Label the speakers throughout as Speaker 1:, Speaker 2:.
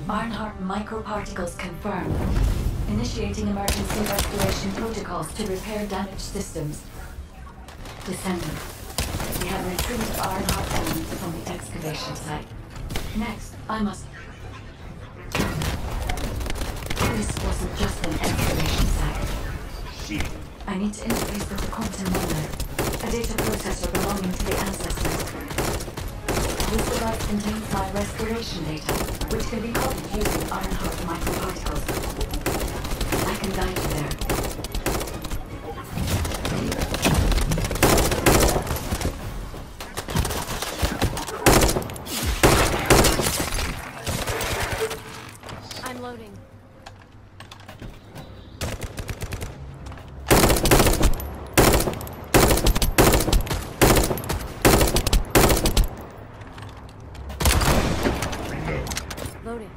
Speaker 1: Barnhart microparticles confirmed. Initiating emergency restoration protocols to repair damaged systems. Descendants. We have retrieved Barnhart elements from the excavation site. Next, I must... This wasn't just an excavation site. I need to interface with the quantum monolith, a data processor belonging to the ancestors. This device contains my restoration data, which can be copied using Barnhart microparticles. I can guide you there.
Speaker 2: I'm loading. Loading.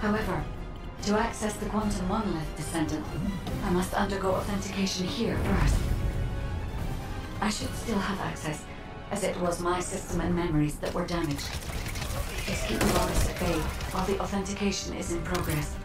Speaker 1: However, to access the quantum monolith, Descendant, I must undergo authentication here first. I should still have access, as it was my system and memories that were damaged. Just keep the Lotus at bay while the authentication is in progress.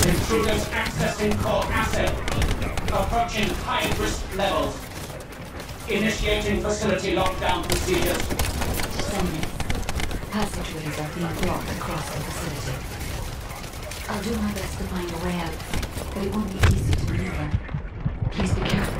Speaker 3: Intruders accessing core asset. Approaching high-risk levels. Initiating facility lockdown procedures.
Speaker 1: Descendants. Passageways are being blocked across the facility. I'll do my best to find a way out, but it won't be easy to maneuver. Please be careful.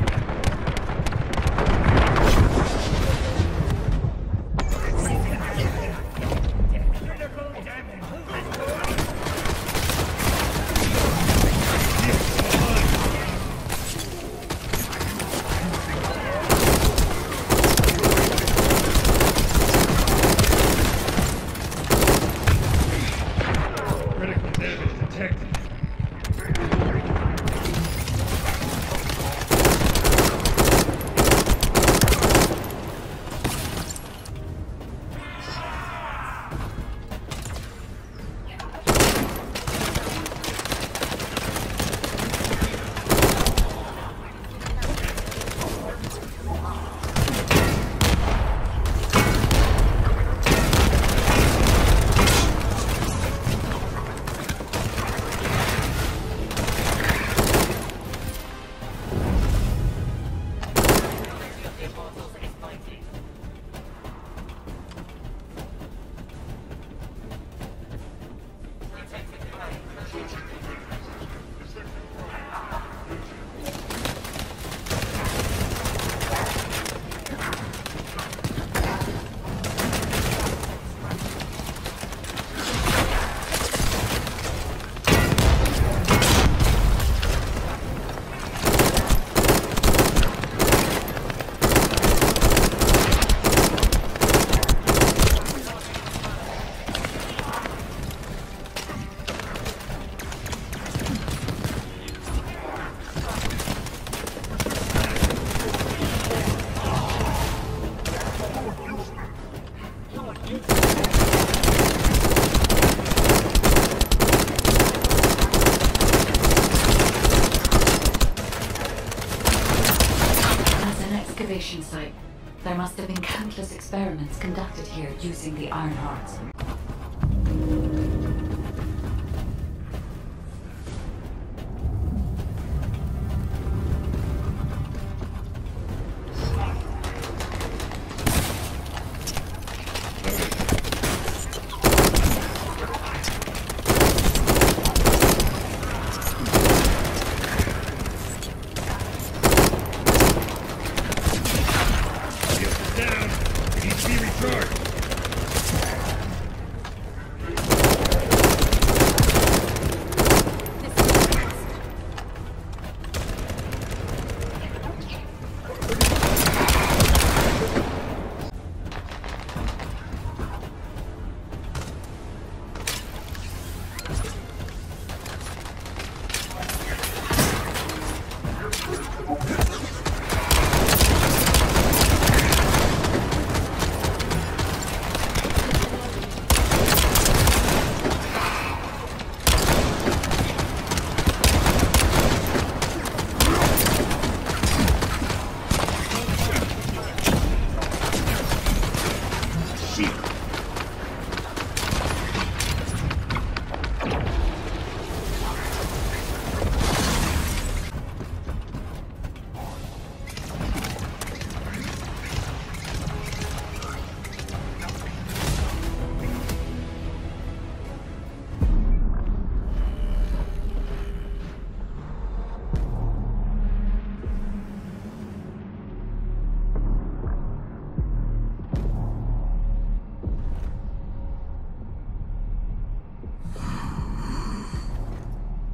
Speaker 1: There must have been countless experiments conducted here using the Iron Hearts.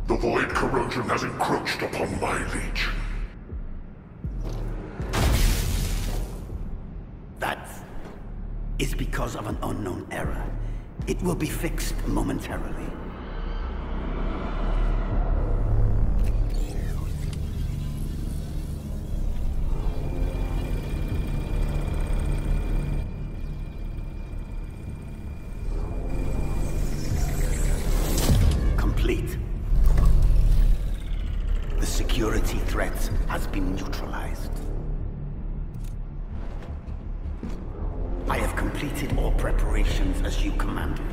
Speaker 4: The void corrosion has encroached upon my legion.
Speaker 5: That is because of an unknown error. It will be fixed momentarily. Complete. The security threat has been neutralized. I have completed all preparations as you commanded.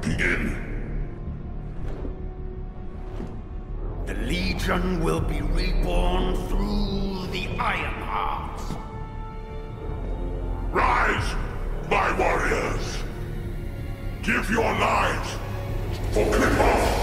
Speaker 4: Begin.
Speaker 5: The Legion will be reborn through the Iron Heart.
Speaker 4: Rise, my warriors! Give your lives for Clipper!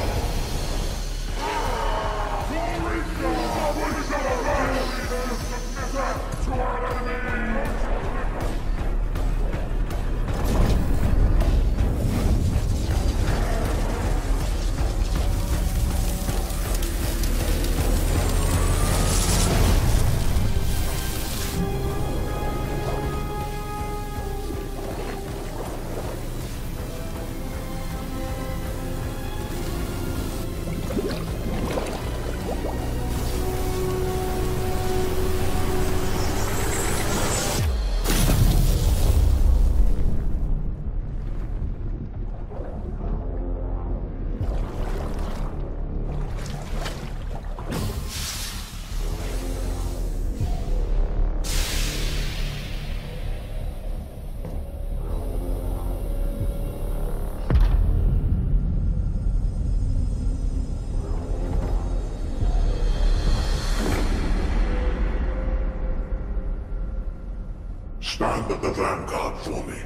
Speaker 4: Stand at the vanguard for me,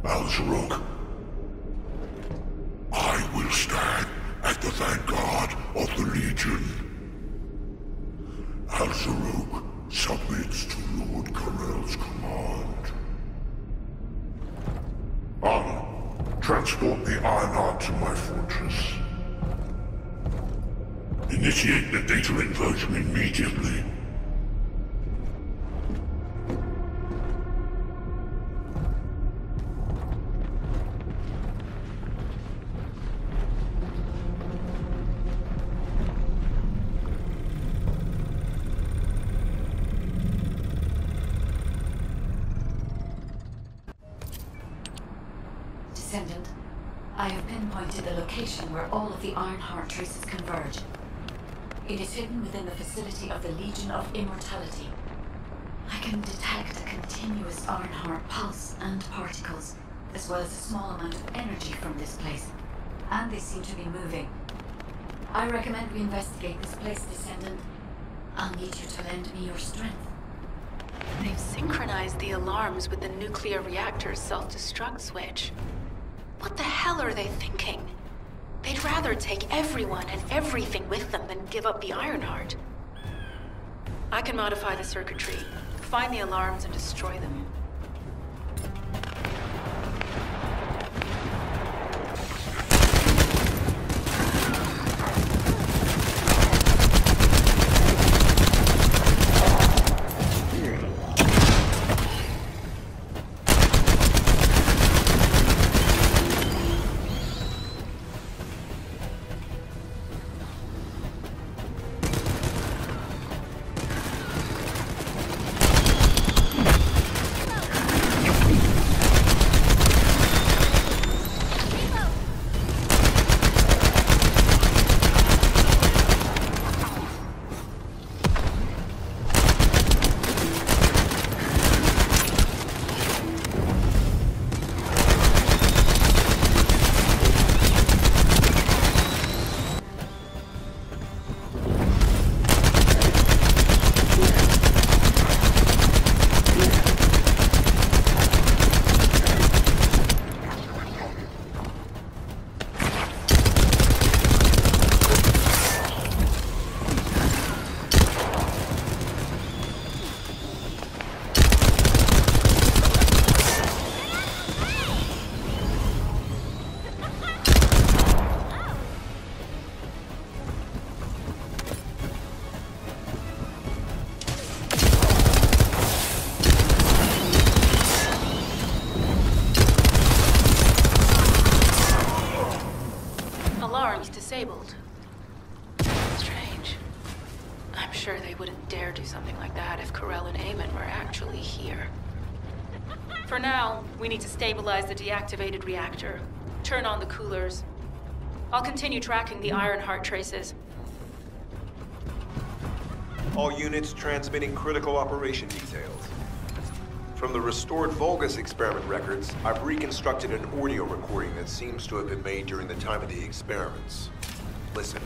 Speaker 4: Al-Zaruk. I will stand at the vanguard of the Legion. Al-Zaruk submits to Lord Karel's command. Anna, transport the Iron Heart to my fortress. Initiate the data inversion immediately.
Speaker 1: Descendant, I have pinpointed the location where all of the Iron Heart traces converge. It is hidden within the facility of the Legion of Immortality. I can detect a continuous Ironheart pulse and particles, as well as a small amount of energy from this place. And they seem to be moving. I recommend we investigate this place, Descendant. I'll need you to lend me your strength.
Speaker 6: They've synchronized the alarms with the nuclear reactor's self-destruct switch. What the hell are they thinking? They'd rather take everyone and everything with them than give up the Ironheart. I can modify the circuitry, find the alarms and destroy them. Disabled. Strange. I'm sure they wouldn't dare do something like that if Corell and Eamon were actually here. For now, we need to stabilize the deactivated reactor, turn on the coolers. I'll continue tracking the Ironheart traces.
Speaker 7: All units transmitting critical operation details. From the restored Vulgus experiment records, I've reconstructed an audio recording that seems to have been made during the time of the experiments. Listen.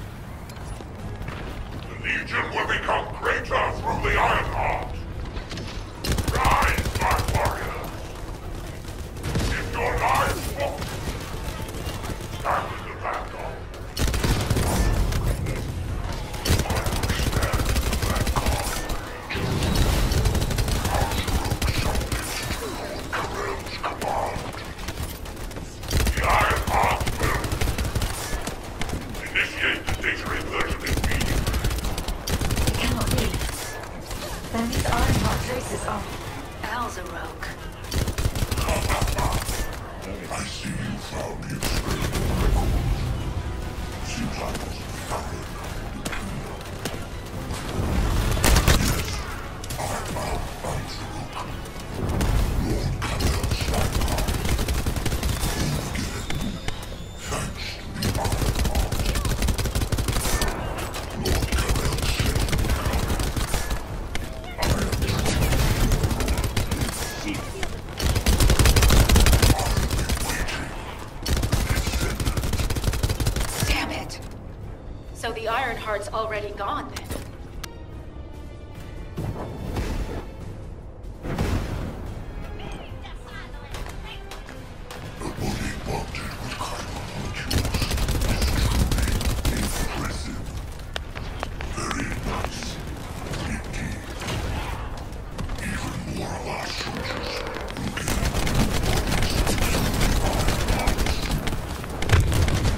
Speaker 4: The Legion will become greater through the Ironheart. Rise, my warriors. If your lives fall, stand in the vanguard.
Speaker 1: Then these Ironheart traces are...
Speaker 6: Al's a rogue.
Speaker 4: I see you found the experimental record. Seems I wasn't found. Yes, I found Antaruk. Lord Kalel's sniper. Again, thanks to the Ironheart. Lord Kalel said you would come.
Speaker 6: Damn it! So the Ironheart's already gone then?
Speaker 4: The body bonded with chiral molecules is truly impressive. Very nice. Indeed. Even more of our soldiers will gain bodies to the Ironhearts.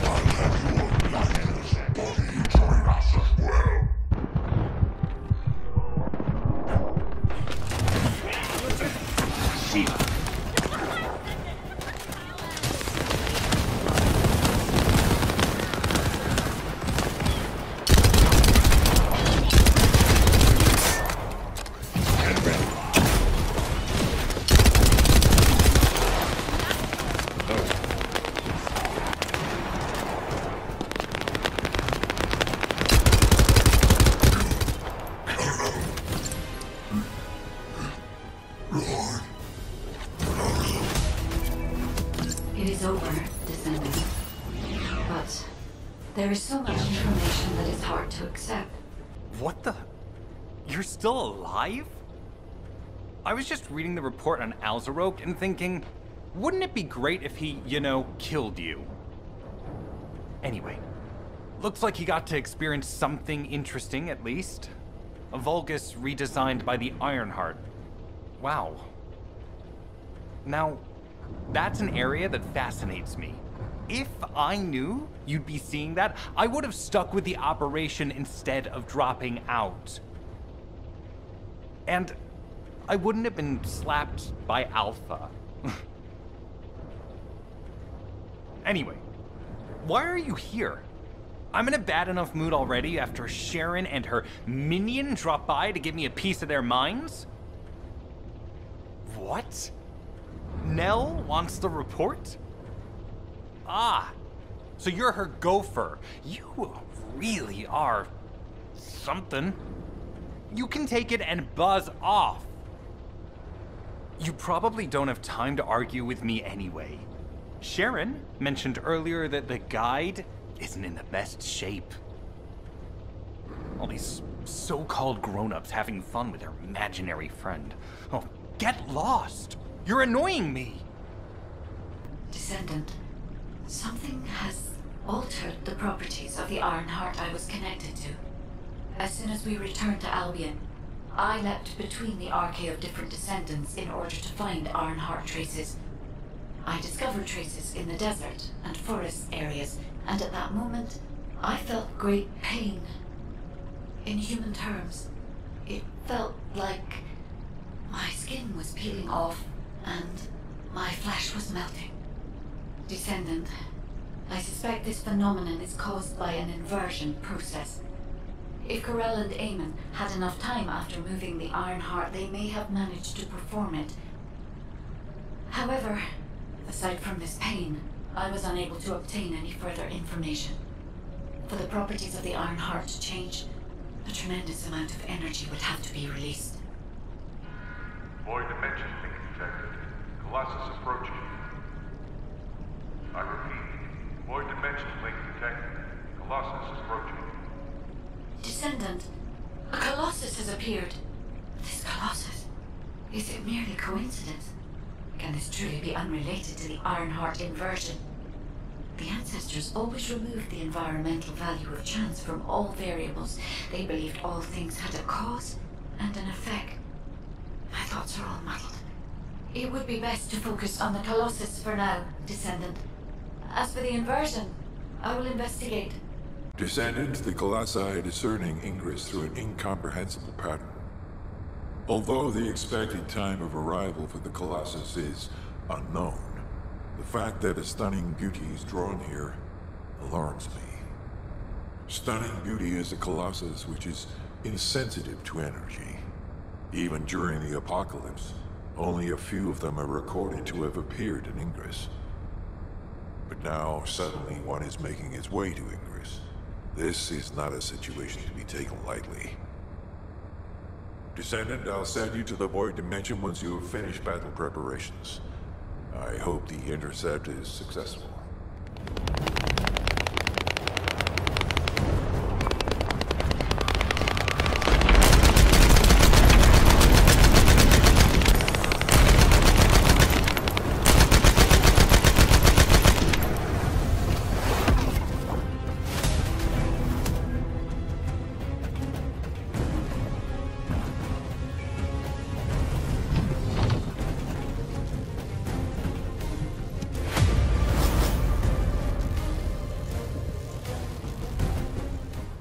Speaker 4: I'll have your Liger's body join us as well.
Speaker 1: is over, Descendants. But there is so much information that is hard to accept.
Speaker 8: What the? You're still alive? I was just reading the report on Alzarok and thinking, wouldn't it be great if he, killed you? Anyway, looks like he got to experience something interesting at least. A Vulgus redesigned by the Ironheart. Wow. Now, that's an area that fascinates me. If I knew you'd be seeing that, I would have stuck with the operation instead of dropping out. And I wouldn't have been slapped by Alpha. Anyway, why are you here? I'm in a bad enough mood already after Sharon and her minion drop by to give me a piece of their minds? What? Nell wants the report? Ah, so you're her gopher. You really are something. You can take it and buzz off. You probably don't have time to argue with me anyway. Sharon mentioned earlier that the guide isn't in the best shape. All these so-called grown-ups having fun with their imaginary friend. Oh, get lost! You're annoying me!
Speaker 1: Descendant, something has altered the properties of the Ironheart I was connected to. As soon as we returned to Albion, I leapt between the archay of different Descendants in order to find Ironheart traces. I discovered traces in the desert and forest areas, and at that moment, I felt great pain. In human terms, it felt like my skin was peeling off and my flesh was melting. Descendant, I suspect this phenomenon is caused by an inversion process. If Corell and Eamon had enough time after moving the Ironheart, they may have managed to perform it. However, aside from this pain, I was unable to obtain any further information. For the properties of the Ironheart to change, a tremendous amount of energy would have to be released.
Speaker 4: Void dimension link detected. Colossus approaching. I repeat, void dimension link detected. Colossus is approaching.
Speaker 1: Descendant, a Colossus has appeared. This Colossus, is it merely coincidence? Can this truly be unrelated to the Ironheart inversion? The ancestors always removed the environmental value of chance from all variables. They believed all things had a cause and an effect. My thoughts are all muddled. It would be best to focus on the Colossus for now, Descendant. As for the inversion, I will investigate.
Speaker 9: Descendant, the Colossi are discerning ingress through an incomprehensible pattern. Although the expected time of arrival for the Colossus is unknown, the fact that a stunning beauty is drawn here alarms me. Stunning beauty is a Colossus which is insensitive to energy. Even during the apocalypse, only a few of them are recorded to have appeared in Ingress. But now, suddenly one is making its way to Ingress. This is not a situation to be taken lightly. Descendant, I'll send you to the Void Dimension once you have finished battle preparations. I hope the intercept is successful.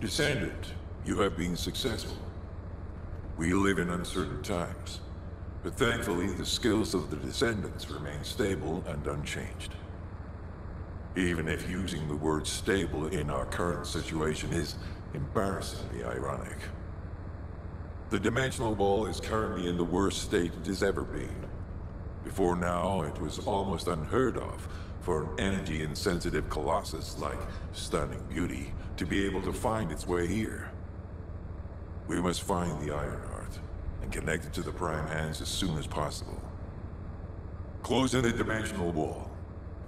Speaker 9: Descendant, you have been successful. We live in uncertain times, but thankfully the skills of the Descendants remain stable and unchanged. Even if using the word stable in our current situation is embarrassingly ironic. The Dimensional Wall is currently in the worst state it has ever been. Before now, it was almost unheard of for an energy-insensitive Colossus like Stunning Beauty to be able to find its way here. We must find the Ironheart and connect it to the Prime Hands as soon as possible. Closing the Dimensional Wall.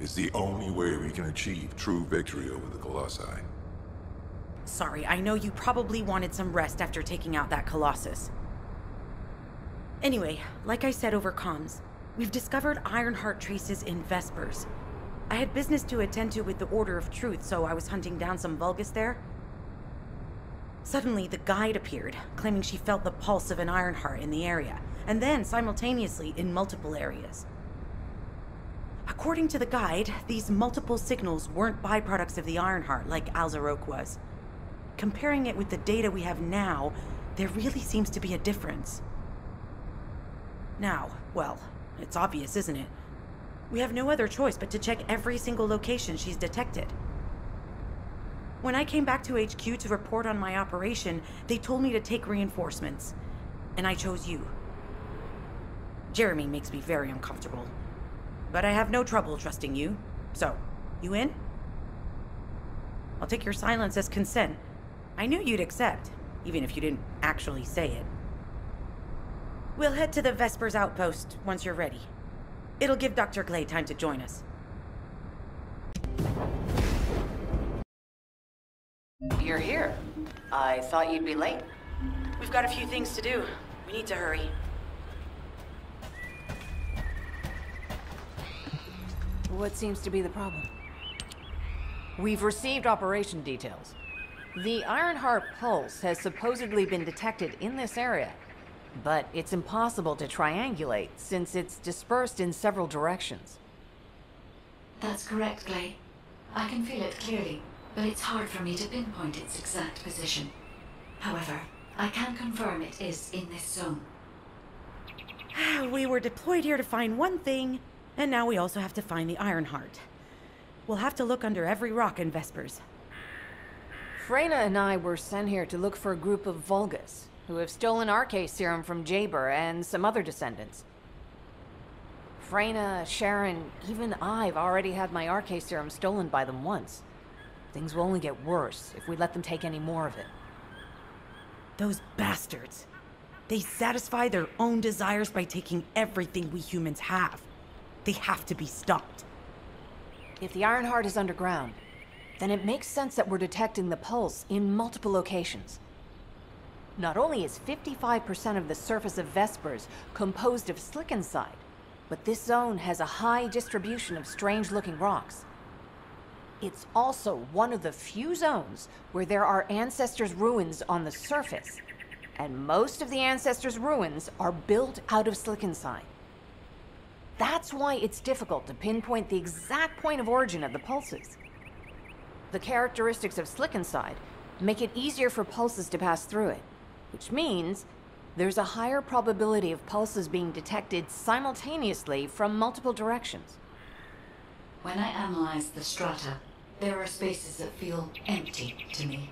Speaker 9: is the only way we can achieve true victory over the Colossi.
Speaker 10: Sorry, I know you probably wanted some rest after taking out that Colossus. Anyway, like I said over comms, we've discovered Ironheart traces in Vespers. I had business to attend to with the Order of Truth, so I was hunting down some Vulgus there. Suddenly, the guide appeared, claiming she felt the pulse of an Ironheart in the area, and then simultaneously in multiple areas. According to the guide, these multiple signals weren't byproducts of the Ironheart like Alzarok was. Comparing it with the data we have now, there really seems to be a difference. Now, well, it's obvious, isn't it? We have no other choice but to check every single location she's detected. When I came back to HQ to report on my operation, they told me to take reinforcements, and I chose you. Jeremy makes me very uncomfortable, but I have no trouble trusting you. So, you in? I'll take your silence as consent. I knew you'd accept, even if you didn't actually say it. We'll head to the Vespers outpost once you're ready. It'll give Dr. Glade time to join us.
Speaker 11: You're here. I thought you'd be late.
Speaker 10: We've got a few things to do. We need to hurry.
Speaker 2: What seems to be the problem? We've received operation details. The Ironheart pulse has supposedly been detected in this area, but it's impossible to triangulate since it's dispersed in several directions.
Speaker 1: That's correct, Glade. I can feel it clearly, but it's hard for me to pinpoint its exact position. However, I can confirm it is in this zone.
Speaker 10: We were deployed here to find one thing, and now we also have to find the Ironheart. We'll have to look under every rock in Vespers.
Speaker 2: Freyna and I were sent here to look for a group of Vulgus, who have stolen RK serum from Jaber and some other Descendants. Freyna, Sharon, even I've already had my RK serum stolen by them once. Things will only get worse if we let them take any more of it.
Speaker 10: Those bastards. They satisfy their own desires by taking everything we humans have. They have to be stopped.
Speaker 2: If the Ironheart is underground, then it makes sense that we're detecting the pulse in multiple locations. Not only is 55% of the surface of Vespers composed of slickenside, but this zone has a high distribution of strange-looking rocks. It's also one of the few zones where there are Ancestors' ruins on the surface, and most of the Ancestors' ruins are built out of slickenside. That's why it's difficult to pinpoint the exact point of origin of the pulses. The characteristics of slickenside make it easier for pulses to pass through it, which means there's a higher probability of pulses being detected simultaneously from multiple directions.
Speaker 1: When I analyze the strata, there are spaces that feel empty to me.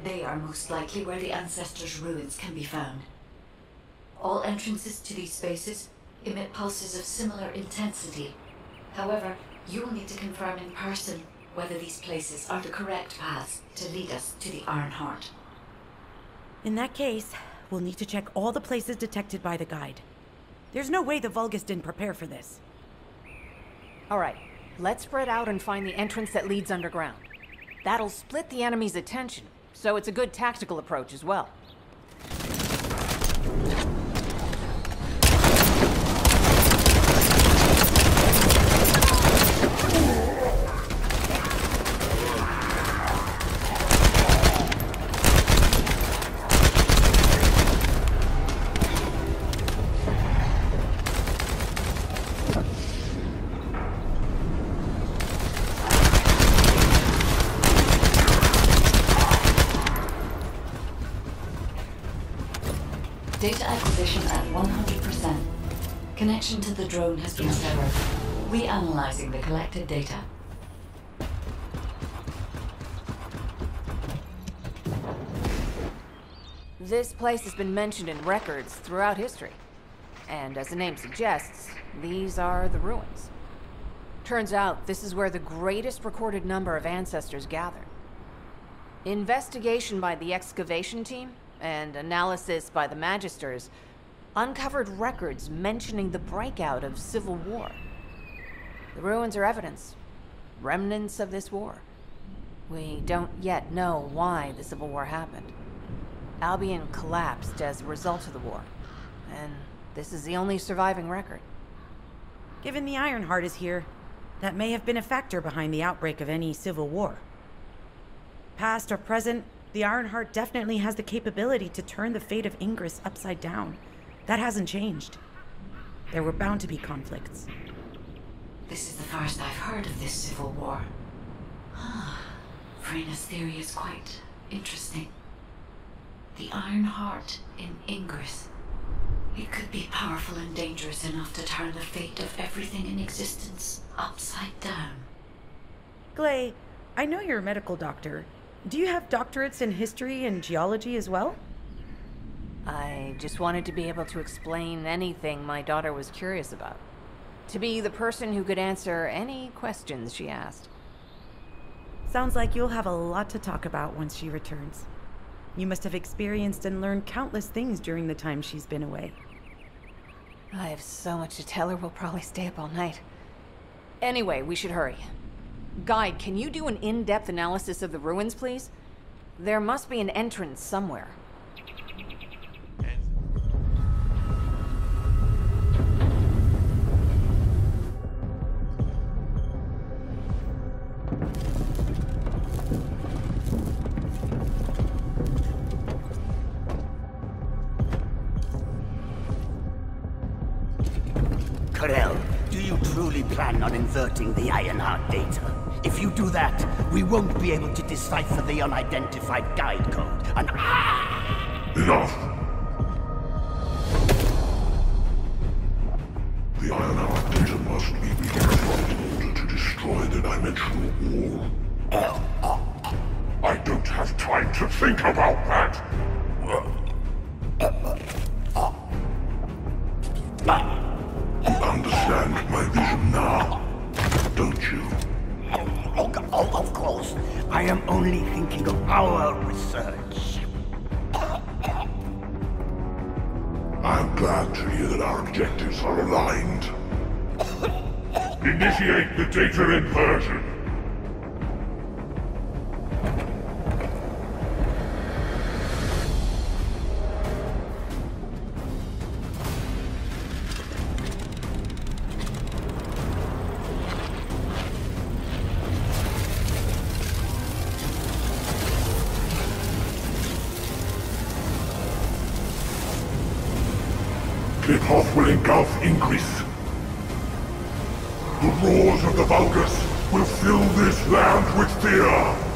Speaker 1: They are most likely where the Ancestors' ruins can be found. All entrances to these spaces emit pulses of similar intensity. However, you will need to confirm in person whether these places are the correct paths to lead us to the Ironheart.
Speaker 10: In that case, we'll need to check all the places detected by the guide. There's no way the Vulgus didn't prepare for this.
Speaker 2: All right, let's spread out and find the entrance that leads underground. That'll split the enemy's attention, so it's a good tactical approach as well.
Speaker 1: Data acquisition at 100%. Connection to the drone has been severed. Reanalyzing the collected data.
Speaker 2: This place has been mentioned in records throughout history. And as the name suggests, these are the ruins. Turns out this is where the greatest recorded number of ancestors gathered. Investigation by the excavation team and analysis by the Magisters uncovered records mentioning the breakout of civil war. The ruins are evidence. Remnants of this war. We don't yet know why the Civil War happened. Albion collapsed as a result of the war. And this is the only surviving record.
Speaker 10: Given the Ironheart is here, that may have been a factor behind the outbreak of any civil war. Past or present, the Ironheart definitely has the capability to turn the fate of Ingress upside down. That hasn't changed. There were bound to be conflicts.
Speaker 1: This is the first I've heard of this civil war. Frena's theory is quite interesting. The Ironheart in Ingress. It could be powerful and dangerous enough to turn the fate of everything in existence upside down.
Speaker 10: Glay, I know you're a medical doctor. Do you have doctorates in history and geology as well?
Speaker 2: I just wanted to be able to explain anything my daughter was curious about. To be the person who could answer any questions she asked.
Speaker 10: Sounds like you'll have a lot to talk about once she returns. You must have experienced and learned countless things during the time she's been away.
Speaker 2: I have so much to tell her, we'll probably stay up all night. Anyway, we should hurry. Guide, can you do an in-depth analysis of the ruins, please? There must be an entrance somewhere.
Speaker 5: Corel, do you truly plan on inverting the Ironheart data? If you do that, we won't be able to decipher the unidentified guide code. And
Speaker 4: Enough! The Ironheart data must be redeployed in order to destroy the dimensional wall. I don't have time to think about that! You understand my vision now, don't you?
Speaker 5: Of course. I am only thinking of our research.
Speaker 4: I'm glad to hear that our objectives are aligned. Initiate the data inversion. Kickoff will engulf Ingress. The roars of the Vulgus will fill this land with fear.